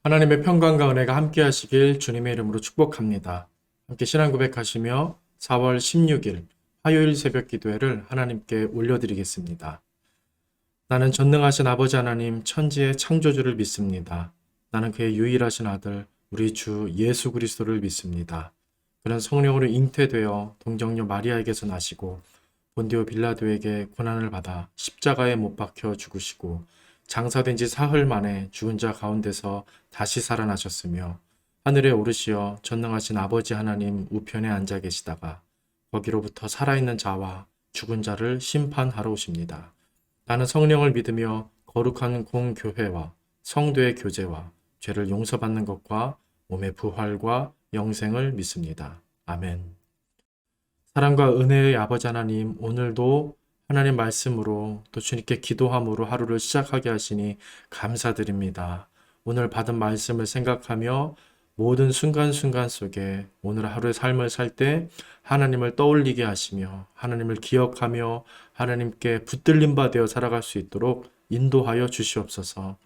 하나님의 평강과 은혜가 함께 하시길 주님의 이름으로 축복합니다. 함께 신앙 고백하시며 4월 16일 화요일 새벽 기도회를 하나님께 올려드리겠습니다. 나는 전능하신 아버지 하나님 천지의 창조주를 믿습니다. 나는 그의 유일하신 아들 우리 주 예수 그리스도를 믿습니다. 그는 성령으로 잉태되어 동정녀 마리아에게서 나시고 본디오 빌라도에게 고난을 받아 십자가에 못 박혀 죽으시고 장사된 지 사흘 만에 죽은 자 가운데서 다시 살아나셨으며 하늘에 오르시어 전능하신 아버지 하나님 우편에 앉아 계시다가 거기로부터 살아있는 자와 죽은 자를 심판하러 오십니다. 나는 성령을 믿으며 거룩한 공교회와 성도의 교제와 죄를 용서받는 것과 몸의 부활과 영생을 믿습니다. 아멘. 사랑과 은혜의 아버지 하나님, 오늘도 하나님 말씀으로 또 주님께 기도함으로 하루를 시작하게 하시니 감사드립니다. 오늘 받은 말씀을 생각하며 모든 순간순간 속에 오늘 하루의 삶을 살 때 하나님을 떠올리게 하시며 하나님을 기억하며 하나님께 붙들림 바 되어 살아갈 수 있도록 인도하여 주시옵소서.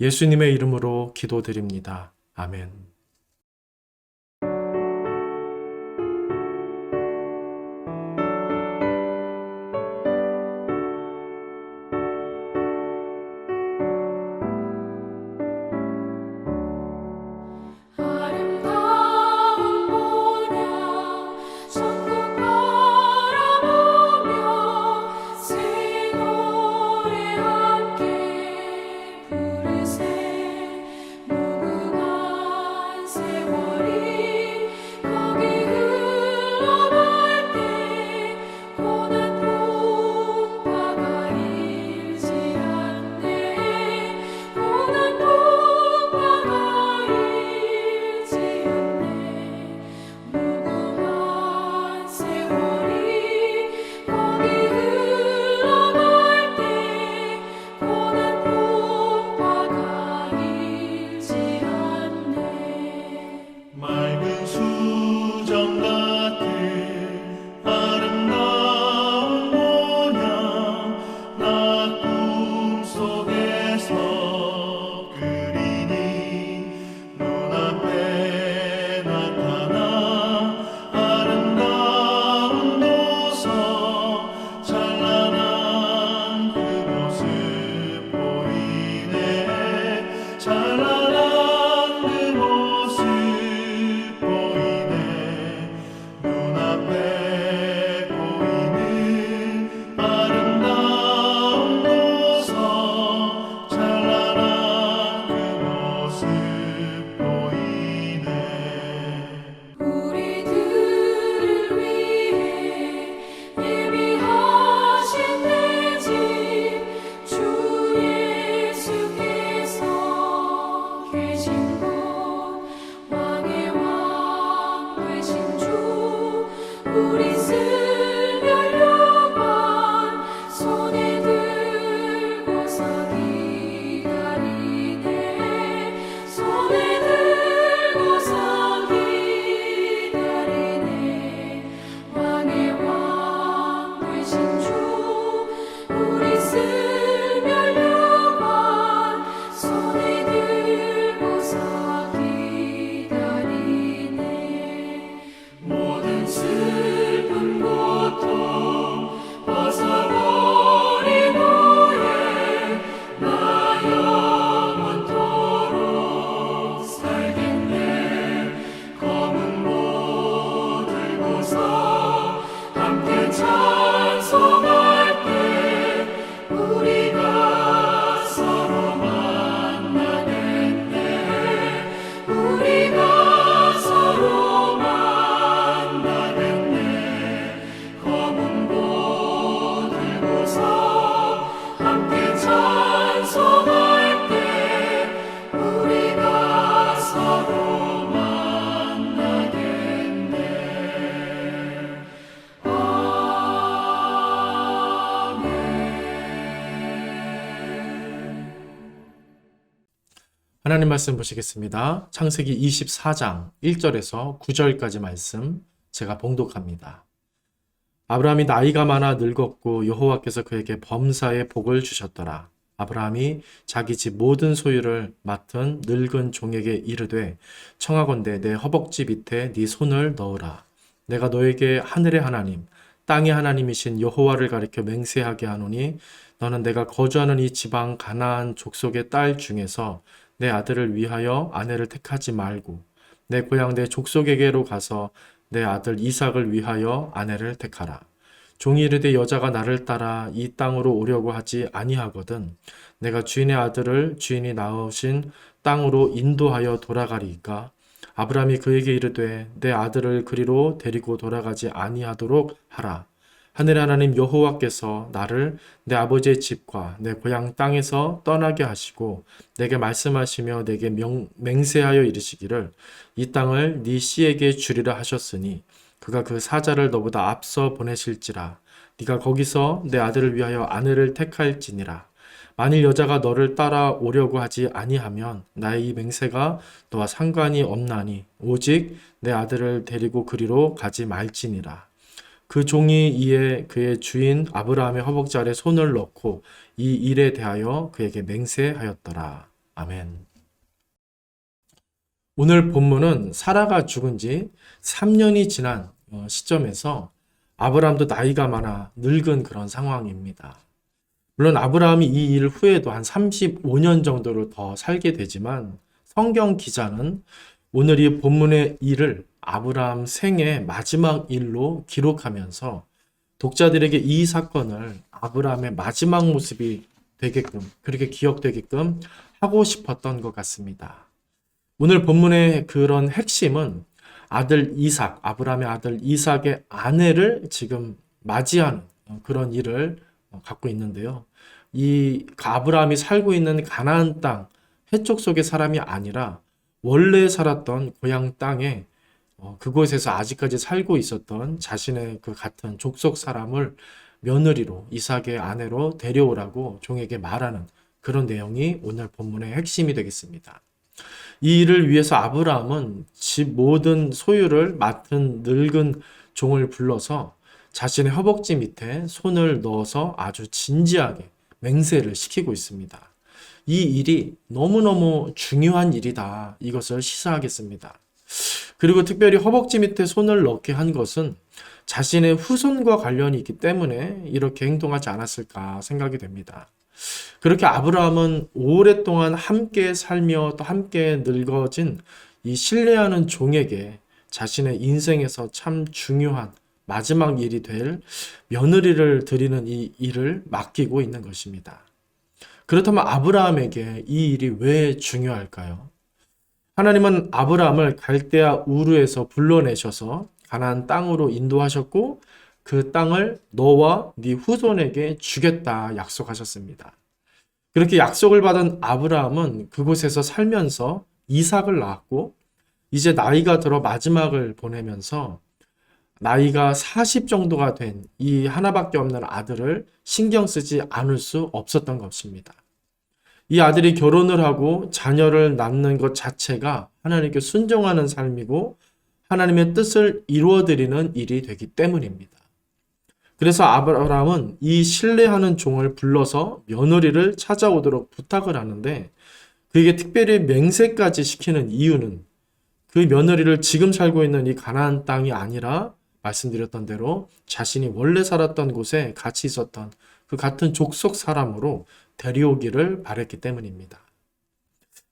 예수님의 이름으로 기도드립니다. 아멘. 아름다운 모양 천국 바라보며 새 노래 함께 부르세 무궁한 세월이 거기 흘러갈 때 고난 풍파가 일지 않네 고난 풍파가 일지 않네 무궁한 세월이 거기 흘러갈 때 고난 풍파가 일지 않네 맑은 수정 같은 아름다운 모양 나 꿈속에서 그리니 눈앞에 나타나 아름다운 도서 찬란한 그 모습 보이네 찬란한 그 모습 보이네 눈앞에 보이는 아름다운 도서 찬란한 그 모습 보이네 우리들을 위해 예비하신 대집 주 예수께서 계신 곳 왕의 왕 되신 주 우리 슬며려간 손에 들고서 기다리네 손에 들고서 기다리네 왕의 왕 되신 주 우리 슬며려간 손에 들고서 기다리네 모든 슬픈 고통 벗어버린 후에 나 영원토록 살겠네 검은 모 들고서 함께 찬송할 때 우리가 서로 만나겠네 우리가 서로 만나겠네 검은 보 들고서 함께 찬송할 때 우리가 서로 만나겠네 아멘 하나님 말씀 보시겠습니다. 창세기 24장 1절에서 9절까지 말씀 제가 봉독합니다. 아브라함이 나이가 많아 늙었고 여호와께서 그에게 범사의 복을 주셨더라. 아브라함이 자기 집 모든 소유를 맡은 늙은 종에게 이르되 청하건대 내 허벅지 밑에 네 손을 넣으라. 내가 너에게 하늘의 하나님 땅의 하나님이신 여호와를 가리켜 맹세하게 하노니 너는 내가 거주하는 이 지방 가나안 족속의 딸 중에서 내 아들을 위하여 아내를 택하지 말고 내 고향 내 족속에게로 가서 내 아들 이삭을 위하여 아내를 택하라. 종이 이르되 여자가 나를 따라 이 땅으로 오려고 하지 아니하거든 내가 주인의 아들을 주인이 낳으신 땅으로 인도하여 돌아가리이까. 아브라함이 그에게 이르되 내 아들을 그리로 데리고 돌아가지 아니하도록 하라. 하늘의 하나님 여호와께서 나를 내 아버지의 집과 내 고향 땅에서 떠나게 하시고 내게 말씀하시며 내게 맹세하여 이르시기를 이 땅을 네 씨에게 주리라 하셨으니 그가 그 사자를 너보다 앞서 보내실지라. 네가 거기서 내 아들을 위하여 아내를 택할지니라. 만일 여자가 너를 따라 오려고 하지 아니하면 나의 이 맹세가 너와 상관이 없나니 오직 내 아들을 데리고 그리로 가지 말지니라. 그 종이 이에 그의 주인 아브라함의 허벅지 아래 손을 넣고 이 일에 대하여 그에게 맹세하였더라. 아멘. 오늘 본문은 사라가 죽은 지 3년이 지난 시점에서 아브라함도 나이가 많아 늙은 그런 상황입니다. 물론 아브라함이 이 일 후에도 한 35년 정도를 더 살게 되지만 성경 기자는 오늘 이 본문의 일을 아브라함 생의 마지막 일로 기록하면서 독자들에게 이 사건을 아브라함의 마지막 모습이 되게끔 그렇게 기억되게끔 하고 싶었던 것 같습니다. 오늘 본문의 그런 핵심은 아들 이삭, 아브라함의 아들 이삭의 아내를 지금 맞이하는 그런 일을 갖고 있는데요. 이 아브라함이 살고 있는 가나안 땅, 해쪽 속의 사람이 아니라 원래 살았던 고향 땅에 그곳에서 아직까지 살고 있었던 자신의 그 같은 족속 사람을 며느리로 이삭의 아내로 데려오라고 종에게 말하는 그런 내용이 오늘 본문의 핵심이 되겠습니다. 이 일을 위해서 아브라함은 집 모든 소유를 맡은 늙은 종을 불러서 자신의 허벅지 밑에 손을 넣어서 아주 진지하게 맹세를 시키고 있습니다. 이 일이 너무너무 중요한 일이다. 이것을 시사하겠습니다. 그리고 특별히 허벅지 밑에 손을 넣게 한 것은 자신의 후손과 관련이 있기 때문에 이렇게 행동하지 않았을까 생각이 됩니다. 그렇게 아브라함은 오랫동안 함께 살며 또 함께 늙어진 이 신뢰하는 종에게 자신의 인생에서 참 중요한 마지막 일이 될 며느리를 드리는 이 일을 맡기고 있는 것입니다. 그렇다면 아브라함에게 이 일이 왜 중요할까요? 하나님은 아브라함을 갈대아 우르에서 불러내셔서 가나안 땅으로 인도하셨고 그 땅을 너와 네 후손에게 주겠다 약속하셨습니다. 그렇게 약속을 받은 아브라함은 그곳에서 살면서 이삭을 낳았고 이제 나이가 들어 마지막을 보내면서 나이가 40 정도가 된 이 하나밖에 없는 아들을 신경 쓰지 않을 수 없었던 것입니다. 이 아들이 결혼을 하고 자녀를 낳는 것 자체가 하나님께 순종하는 삶이고 하나님의 뜻을 이루어드리는 일이 되기 때문입니다. 그래서 아브라함은 이 신뢰하는 종을 불러서 며느리를 찾아오도록 부탁을 하는데 그에게 특별히 맹세까지 시키는 이유는 그 며느리를 지금 살고 있는 이 가나안 땅이 아니라 말씀드렸던 대로 자신이 원래 살았던 곳에 같이 있었던 그 같은 족속 사람으로 데려오기를 바랬기 때문입니다.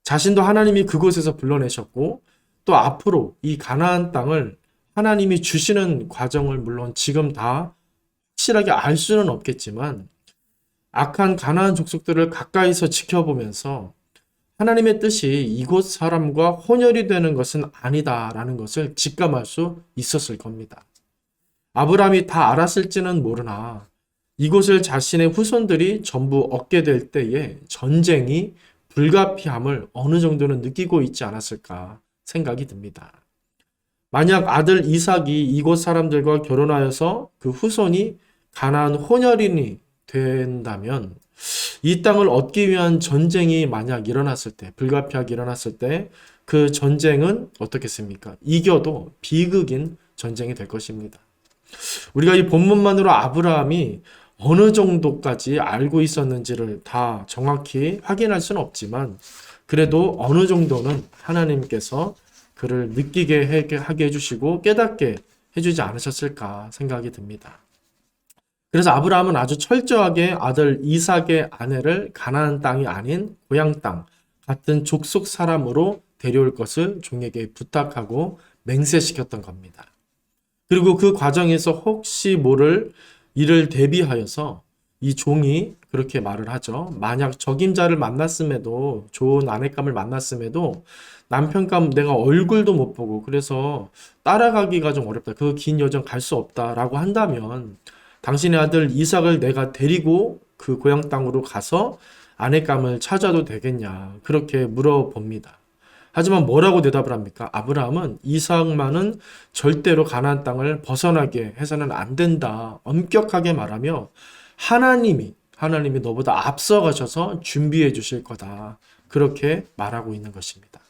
자신도 하나님이 그곳에서 불러내셨고 또 앞으로 이 가나안 땅을 하나님이 주시는 과정을 물론 지금 다 확실하게 알 수는 없겠지만 악한 가나안 족속들을 가까이서 지켜보면서 하나님의 뜻이 이곳 사람과 혼혈이 되는 것은 아니다라는 것을 직감할 수 있었을 겁니다. 아브라함이 다 알았을지는 모르나 이곳을 자신의 후손들이 전부 얻게 될 때에 전쟁이 불가피함을 어느 정도는 느끼고 있지 않았을까 생각이 듭니다. 만약 아들 이삭이 이곳 사람들과 결혼하여서 그 후손이 가나안 혼혈인이 된다면 이 땅을 얻기 위한 전쟁이 만약 일어났을 때, 불가피하게 일어났을 때 그 전쟁은 어떻겠습니까? 이겨도 비극인 전쟁이 될 것입니다. 우리가 이 본문만으로 아브라함이 어느 정도까지 알고 있었는지를 다 정확히 확인할 수는 없지만 그래도 어느 정도는 하나님께서 그를 느끼게 하게 해주시고 깨닫게 해주지 않으셨을까 생각이 듭니다. 그래서 아브라함은 아주 철저하게 아들 이삭의 아내를 가나안 땅이 아닌 고향 땅 같은 족속 사람으로 데려올 것을 종에게 부탁하고 맹세시켰던 겁니다. 그리고 그 과정에서 혹시 모를 이를 대비하여서 이 종이 그렇게 말을 하죠. 만약 적임자를 만났음에도 좋은 아내감을 만났음에도 남편감 내가 얼굴도 못 보고 그래서 따라가기가 좀 어렵다. 그 긴 여정 갈 수 없다라고 한다면 당신의 아들 이삭을 내가 데리고 그 고향 땅으로 가서 아내감을 찾아도 되겠냐. 그렇게 물어봅니다. 하지만 뭐라고 대답을 합니까? 아브라함은 이삭만은 절대로 가나안 땅을 벗어나게 해서는 안 된다. 엄격하게 말하며 하나님이 너보다 앞서가셔서 준비해 주실 거다. 그렇게 말하고 있는 것입니다.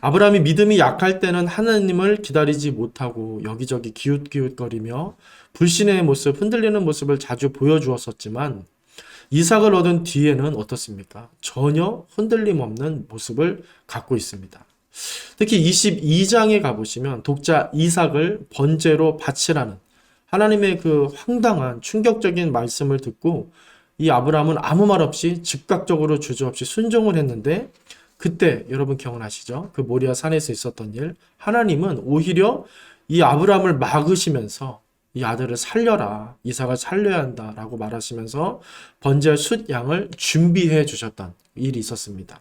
아브라함이 믿음이 약할 때는 하나님을 기다리지 못하고 여기저기 기웃기웃거리며 불신의 모습, 흔들리는 모습을 자주 보여주었었지만 이삭을 얻은 뒤에는 어떻습니까? 전혀 흔들림 없는 모습을 갖고 있습니다. 특히 22장에 가보시면 독자 이삭을 번제로 바치라는 하나님의 그 황당한 충격적인 말씀을 듣고 이 아브라함은 아무 말 없이 즉각적으로 주저없이 순종을 했는데 그때 여러분 기억나시죠? 그 모리아 산에서 있었던 일. 하나님은 오히려 이 아브라함을 막으시면서 이 아들을 살려라. 이삭을 살려야 한다라고 말하시면서 번제할 숫 양을 준비해 주셨던 일이 있었습니다.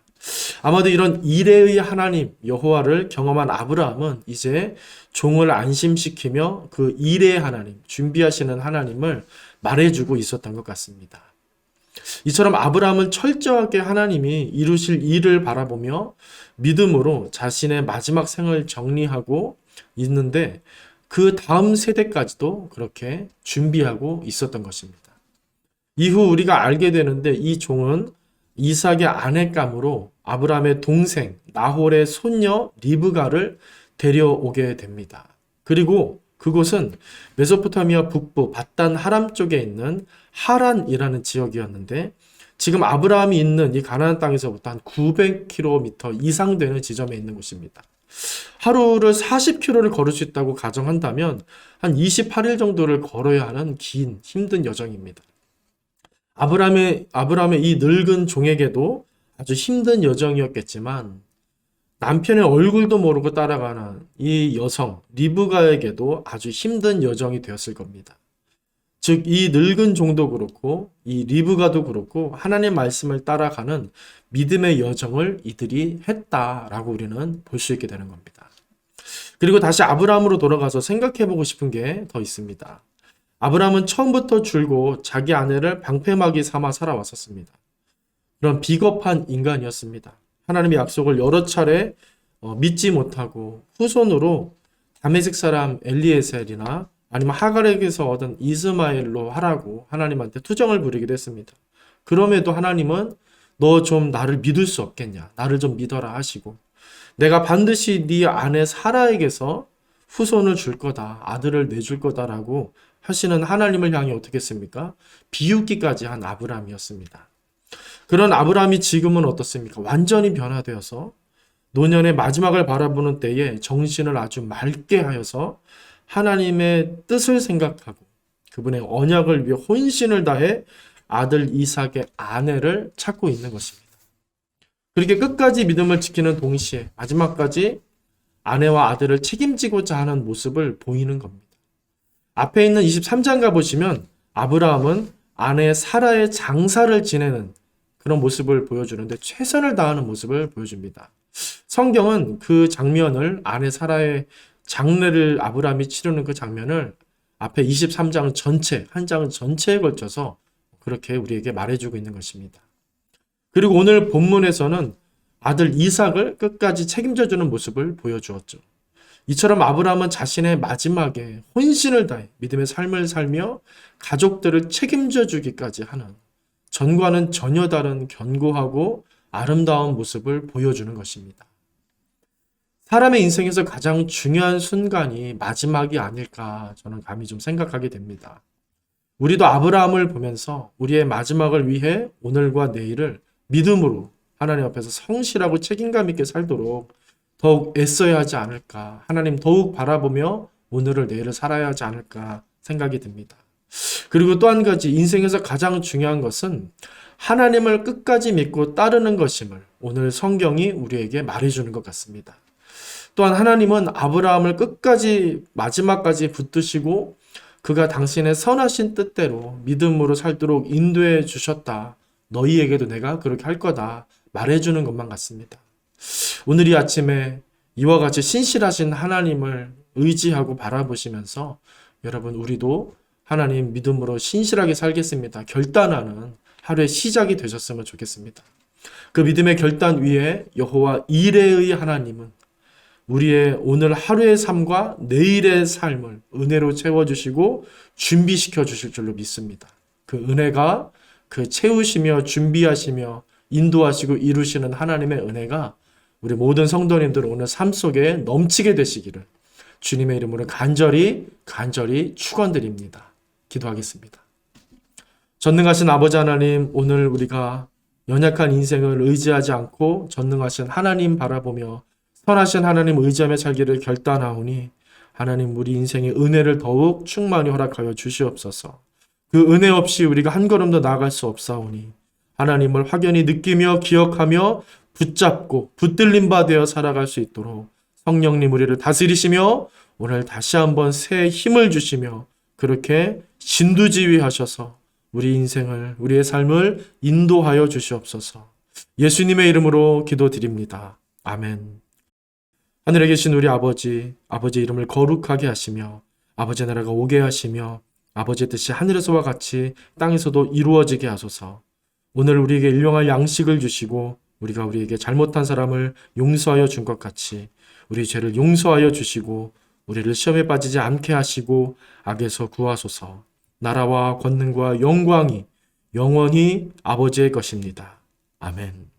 아마도 이런 이레의 하나님 여호와를 경험한 아브라함은 이제 종을 안심시키며 그 이레의 하나님, 준비하시는 하나님을 말해주고 있었던 것 같습니다. 이처럼 아브라함은 철저하게 하나님이 이루실 일을 바라보며 믿음으로 자신의 마지막 생을 정리하고 있는데 그 다음 세대까지도 그렇게 준비하고 있었던 것입니다. 이후 우리가 알게 되는데 이 종은 이삭의 아내감으로 아브라함의 동생 나홀의 손녀 리브가를 데려오게 됩니다. 그리고 그곳은 메소포타미아 북부 바단 하람 쪽에 있는 하란이라는 지역이었는데 지금 아브라함이 있는 이 가나안 땅에서부터 한 900km 이상 되는 지점에 있는 곳입니다. 하루를 40km를 걸을 수 있다고 가정한다면 한 28일 정도를 걸어야 하는 긴 힘든 여정입니다. 아브라함의 이 늙은 종에게도 아주 힘든 여정이었겠지만 남편의 얼굴도 모르고 따라가는 이 여성 리브가에게도 아주 힘든 여정이 되었을 겁니다. 즉 이 늙은 종도 그렇고 이 리브가도 그렇고 하나님의 말씀을 따라가는 믿음의 여정을 이들이 했다라고 우리는 볼 수 있게 되는 겁니다. 그리고 다시 아브라함으로 돌아가서 생각해보고 싶은 게 더 있습니다. 아브라함은 처음부터 줄곧 자기 아내를 방패막이 삼아 살아왔었습니다. 그런 비겁한 인간이었습니다. 하나님의 약속을 여러 차례 믿지 못하고 후손으로 다메섹 사람 엘리에셀이나 아니면 하갈에게서 얻은 이스마엘로 하라고 하나님한테 투정을 부리기도 했습니다. 그럼에도 하나님은 너 좀 나를 믿을 수 없겠냐? 나를 좀 믿어라 하시고 내가 반드시 네 아내 사라에게서 후손을 줄 거다. 아들을 내줄 거다라고 하시는 하나님을 향해 어떻게 했습니까? 비웃기까지 한 아브라함이었습니다. 그런 아브라함이 지금은 어떻습니까? 완전히 변화되어서 노년의 마지막을 바라보는 때에 정신을 아주 맑게 하여서 하나님의 뜻을 생각하고 그분의 언약을 위해 혼신을 다해 아들 이삭의 아내를 찾고 있는 것입니다. 그렇게 끝까지 믿음을 지키는 동시에 마지막까지 아내와 아들을 책임지고자 하는 모습을 보이는 겁니다. 앞에 있는 23장 가보시면 아브라함은 아내 사라의 장사를 지내는 그런 모습을 보여주는데 최선을 다하는 모습을 보여줍니다. 성경은 그 장면을 아내 사라의 장례를 아브라함이 치르는 그 장면을 앞에 23장 전체, 한 장 전체에 걸쳐서 그렇게 우리에게 말해주고 있는 것입니다. 그리고 오늘 본문에서는 아들 이삭을 끝까지 책임져주는 모습을 보여주었죠. 이처럼 아브라함은 자신의 마지막에 혼신을 다해 믿음의 삶을 살며 가족들을 책임져 주기까지 하는 전과는 전혀 다른 견고하고 아름다운 모습을 보여주는 것입니다. 사람의 인생에서 가장 중요한 순간이 마지막이 아닐까 저는 감히 좀 생각하게 됩니다. 우리도 아브라함을 보면서 우리의 마지막을 위해 오늘과 내일을 믿음으로 하나님 앞에서 성실하고 책임감 있게 살도록 더욱 애써야 하지 않을까, 하나님 더욱 바라보며 오늘을 내일을 살아야 하지 않을까 생각이 듭니다. 그리고 또 한 가지, 인생에서 가장 중요한 것은 하나님을 끝까지 믿고 따르는 것임을 오늘 성경이 우리에게 말해주는 것 같습니다. 또한 하나님은 아브라함을 끝까지 마지막까지 붙드시고 그가 당신의 선하신 뜻대로 믿음으로 살도록 인도해 주셨다. 너희에게도 내가 그렇게 할 거다 말해주는 것만 같습니다. 오늘 이 아침에 이와 같이 신실하신 하나님을 의지하고 바라보시면서 여러분, 우리도 하나님 믿음으로 신실하게 살겠습니다 결단하는 하루의 시작이 되셨으면 좋겠습니다. 그 믿음의 결단 위에 여호와 이레의 하나님은 우리의 오늘 하루의 삶과 내일의 삶을 은혜로 채워주시고 준비시켜 주실 줄로 믿습니다. 그 은혜가, 그 채우시며 준비하시며 인도하시고 이루시는 하나님의 은혜가 우리 모든 성도님들 오늘 삶 속에 넘치게 되시기를 주님의 이름으로 간절히 축원드립니다. 기도하겠습니다. 전능하신 아버지 하나님, 오늘 우리가 연약한 인생을 의지하지 않고 전능하신 하나님 바라보며 선하신 하나님 의지하며 살기를 결단하오니 하나님, 우리 인생의 은혜를 더욱 충만히 허락하여 주시옵소서. 그 은혜 없이 우리가 한 걸음도 나아갈 수 없사오니 하나님을 확연히 느끼며 기억하며 붙잡고 붙들림 바 되어 살아갈 수 있도록 성령님 우리를 다스리시며 오늘 다시 한번 새 힘을 주시며 그렇게 진두지휘하셔서 우리 인생을, 우리의 삶을 인도하여 주시옵소서. 예수님의 이름으로 기도드립니다. 아멘. 하늘에 계신 우리 아버지, 아버지의 이름을 거룩하게 하시며 아버지의 나라가 오게 하시며 아버지의 뜻이 하늘에서와 같이 땅에서도 이루어지게 하소서. 오늘 우리에게 일용할 양식을 주시고 우리가 우리에게 잘못한 사람을 용서하여 준 것 같이 우리 죄를 용서하여 주시고 우리를 시험에 빠지지 않게 하시고 악에서 구하소서. 나라와 권능과 영광이 영원히 아버지의 것입니다. 아멘.